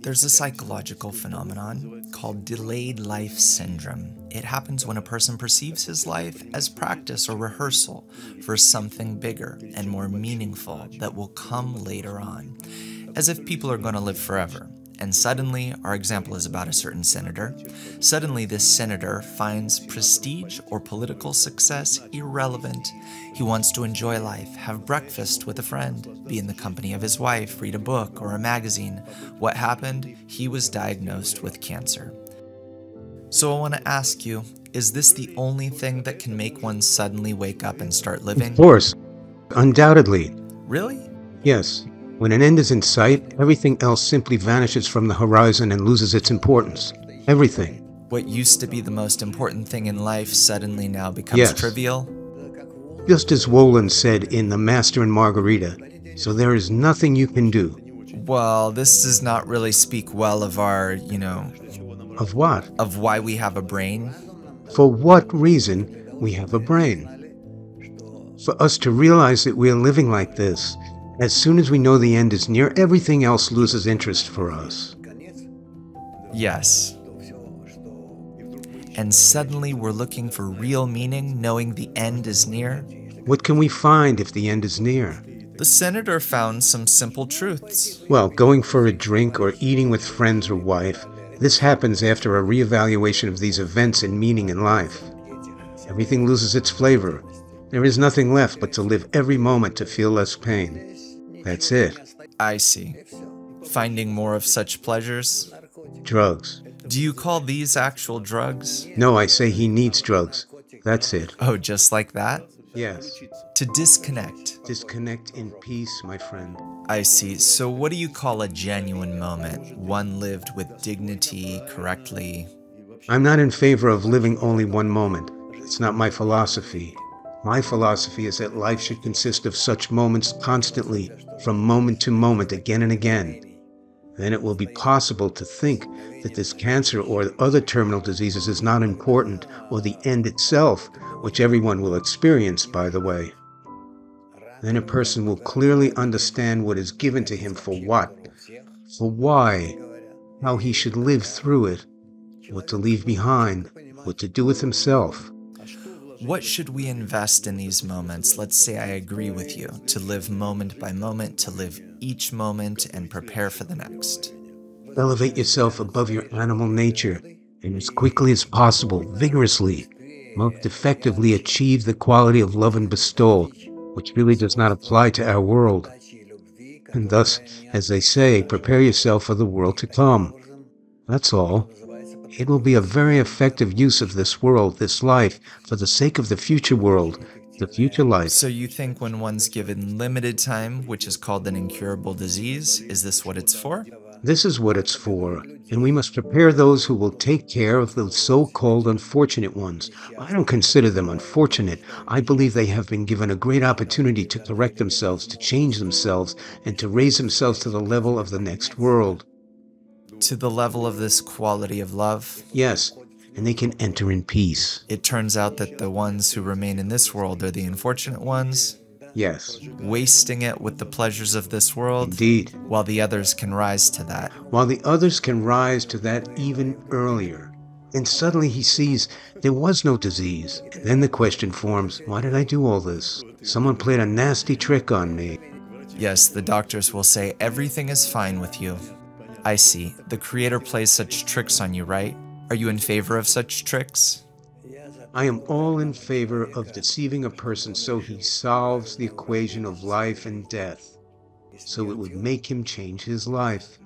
There's a psychological phenomenon called delayed life syndrome. It happens when a person perceives his life as practice or rehearsal for something bigger and more meaningful that will come later on, as if people are going to live forever. And suddenly, our example is about a certain senator. Suddenly, this senator finds prestige or political success irrelevant. He wants to enjoy life, have breakfast with a friend, be in the company of his wife, read a book or a magazine. What happened? He was diagnosed with cancer. So I want to ask you, is this the only thing that can make one suddenly wake up and start living? Of course. Undoubtedly. Really? Yes. When an end is in sight, everything else simply vanishes from the horizon and loses its importance. Everything. What used to be the most important thing in life suddenly now becomes trivial? Just as Woland said in The Master and Margarita, so there is nothing you can do. Well, this does not really speak well of our, Of what? of why we have a brain. For what reason we have a brain? For us to realize that we are living like this, as soon as we know the end is near, everything else loses interest for us. Yes. And suddenly we're looking for real meaning, knowing the end is near. What can we find if the end is near? The senator found some simple truths. Well, going for a drink or eating with friends or wife, this happens after a reevaluation of these events and meaning in life. Everything loses its flavor. There is nothing left but to live every moment to feel less pain. That's it. I see. Finding more of such pleasures? Drugs. Do you call these actual drugs? No, I say he needs drugs. That's it. Oh, just like that? Yes. To disconnect. Disconnect in peace, my friend. I see. So what do you call a genuine moment? One lived with dignity, correctly? I'm not in favor of living only one moment. It's not my philosophy. My philosophy is that life should consist of such moments constantly, from moment to moment, again and again. Then it will be possible to think that this cancer or other terminal diseases is not important, or the end itself, which everyone will experience, by the way. Then a person will clearly understand what is given to him for what, for why, how he should live through it, what to leave behind, what to do with himself. What should we invest in these moments? Let's say I agree with you, to live moment by moment, to live each moment and prepare for the next. Elevate yourself above your animal nature, and as quickly as possible, vigorously, most effectively achieve the quality of love and bestowal, which really does not apply to our world. And thus, as they say, prepare yourself for the world to come. That's all. It will be a very effective use of this world, this life, for the sake of the future world, the future life. So you think when one's given limited time, which is called an incurable disease, is this what it's for? This is what it's for, and we must prepare those who will take care of the so-called unfortunate ones. I don't consider them unfortunate. I believe they have been given a great opportunity to correct themselves, to change themselves, and to raise themselves to the level of the next world. To the level of this quality of love? Yes, and they can enter in peace. It turns out that the ones who remain in this world are the unfortunate ones? Yes. Wasting it with the pleasures of this world? Indeed. While the others can rise to that. While the others can rise to that even earlier. And suddenly he sees there was no disease. And then the question forms, why did I do all this? Someone played a nasty trick on me. Yes, the doctors will say everything is fine with you. I see. The Creator plays such tricks on you, right? Are you in favor of such tricks? I am all in favor of deceiving a person so he solves the equation of life and death, so it would make him change his life.